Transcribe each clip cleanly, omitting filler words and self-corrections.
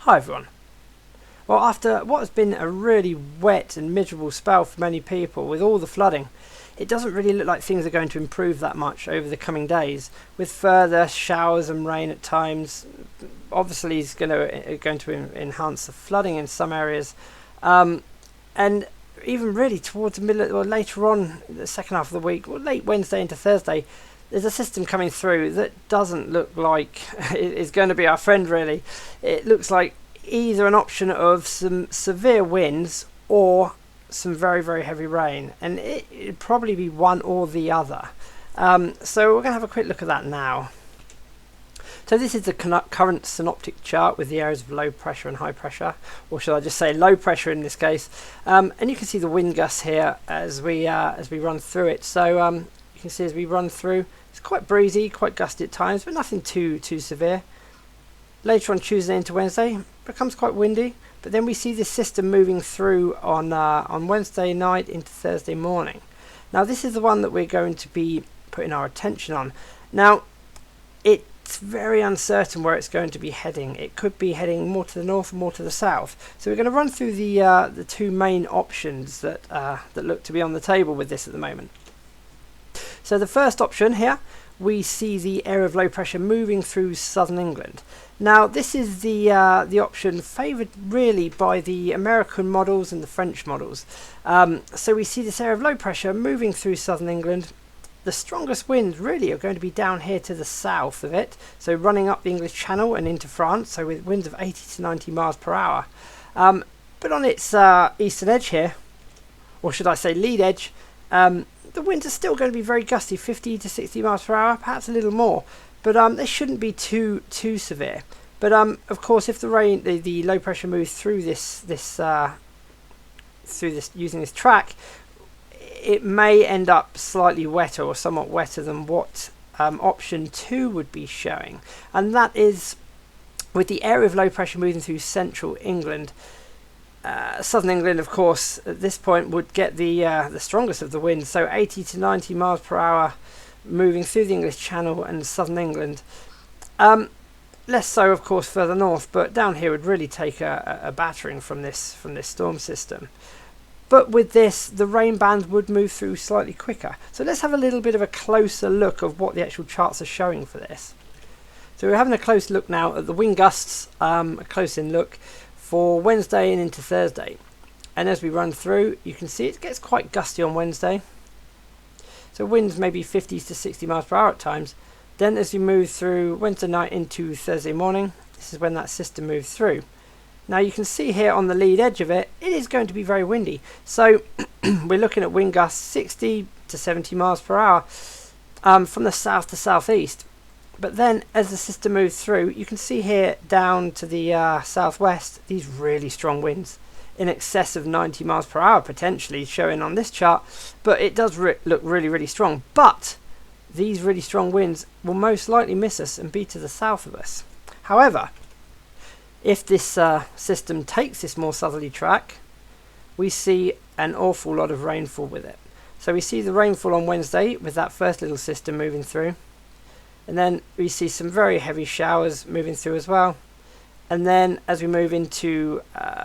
Hi everyone. Well, after what has been a really wet and miserable spell for many people with all the flooding, it doesn't really look like things are going to improve that much over the coming days, with further showers and rain at times. Obviously it's going to enhance the flooding in some areas, and even really towards the middle or later on the second half of the week, or late Wednesday into Thursday, there's a system coming through that doesn't look like it is going to be our friend really. It looks like either an option of some severe winds or some very, very heavy rain, and it'd probably be one or the other. So we're going to have a quick look at that now. So this is the current synoptic chart with the areas of low pressure and high pressure, or should I just say low pressure in this case. And you can see the wind gusts here as we run through it. So you can see as we run through, it's quite breezy, quite gusty at times, but nothing too severe. Later on Tuesday into Wednesday, becomes quite windy, but then we see this system moving through on Wednesday night into Thursday morning. Now this is the one that we're going to be putting our attention on. Now it's very uncertain where it's going to be heading. It could be heading more to the north or more to the south. So we're going to run through the two main options that look to be on the table with this at the moment. So the first option here, we see the area of low pressure moving through southern England. Now this is the option favoured really by the American models and the French models. So we see this area of low pressure moving through southern England. The strongest winds really are going to be down here to the south of it, so running up the English Channel and into France, so with winds of 80 to 90 miles per hour. But on its eastern edge here, or should I say lead edge, the winds are still going to be very gusty, 50 to 60 miles per hour, perhaps a little more, but they shouldn't be too severe. But of course, if the low pressure moves through this using this track, it may end up slightly wetter or somewhat wetter than what option 2 would be showing, and that is with the area of low pressure moving through central England. Southern England, of course, at this point would get the strongest of the winds, so 80 to 90 miles per hour moving through the English Channel and southern England. Less so, of course, further north, but down here would really take a battering from this storm system. But with this, the rain bands would move through slightly quicker. So let's have a little bit of a closer look of what the actual charts are showing for this. So we're having a close look now at the wind gusts, a close-in look for Wednesday and into Thursday. And as we run through, you can see it gets quite gusty on Wednesday. So winds maybe 50 to 60 miles per hour at times. Then as we move through Wednesday night into Thursday morning, this is when that system moves through. Now you can see here on the lead edge of it, it is going to be very windy. So we're looking at wind gusts 60 to 70 miles per hour from the south to southeast. But then as the system moves through, you can see here down to the southwest, these really strong winds in excess of 90 miles per hour potentially showing on this chart, but it does look really, really strong. But these really strong winds will most likely miss us and be to the south of us. However, if this system takes this more southerly track, we see an awful lot of rainfall with it. So we see the rainfall on Wednesday with that first little system moving through. And then we see some very heavy showers moving through as well. And then as we move into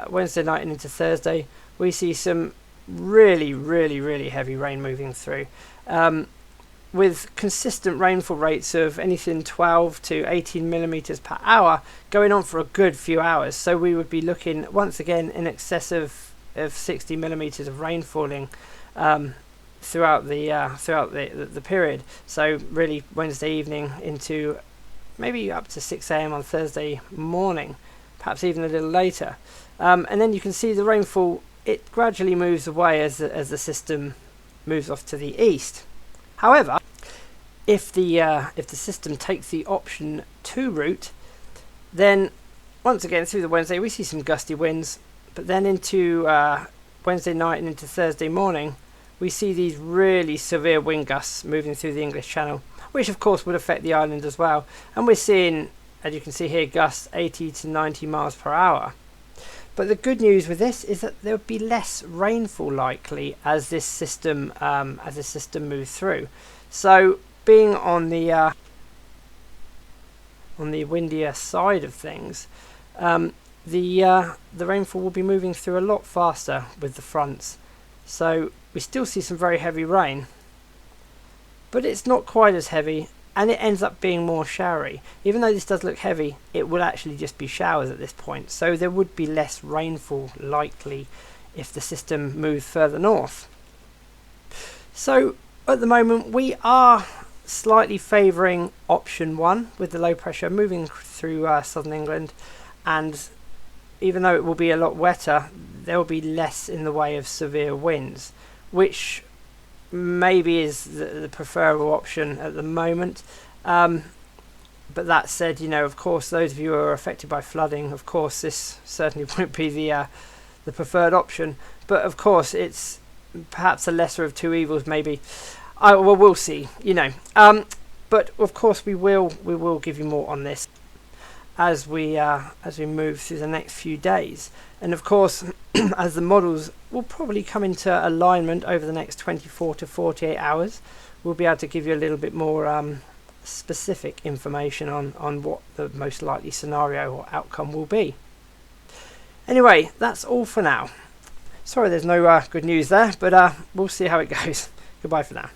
Wednesday night and into Thursday, we see some really, really, really heavy rain moving through. With consistent rainfall rates of anything 12 to 18 millimeters per hour going on for a good few hours. So we would be looking once again in excess of 60 millimeters of rain falling throughout the period. So really Wednesday evening into maybe up to 6 a.m. on Thursday morning, perhaps even a little later. And then you can see the rainfall, it gradually moves away as the system moves off to the east. However, if the system takes the option 2 route, then once again through the Wednesday we see some gusty winds, but then into Wednesday night and into Thursday morning we see these really severe wind gusts moving through the English Channel, which of course would affect the island as well. And we're seeing, as you can see here, gusts 80 to 90 miles per hour. But the good news with this is that there would be less rainfall likely as this system moves through. So being on the windier side of things, the rainfall will be moving through a lot faster with the fronts. So we still see some very heavy rain, but it's not quite as heavy, and it ends up being more showery. Even though this does look heavy, it would actually just be showers at this point, so there would be less rainfall likely if the system moved further north. So at the moment we are slightly favouring option 1 with the low pressure moving through southern England, and even though it will be a lot wetter, there will be less in the way of severe winds, which maybe is the preferable option at the moment. But that said, of course, those of you who are affected by flooding, of course this certainly won't be the preferred option, but of course it's perhaps a lesser of two evils, maybe. Well, we'll see, but of course we will give you more on this as we move through the next few days. And of course, as the models will probably come into alignment over the next 24 to 48 hours, we'll be able to give you a little bit more specific information on what the most likely scenario or outcome will be. Anyway, that's all for now. Sorry there's no good news there, but we'll see how it goes. Goodbye for now.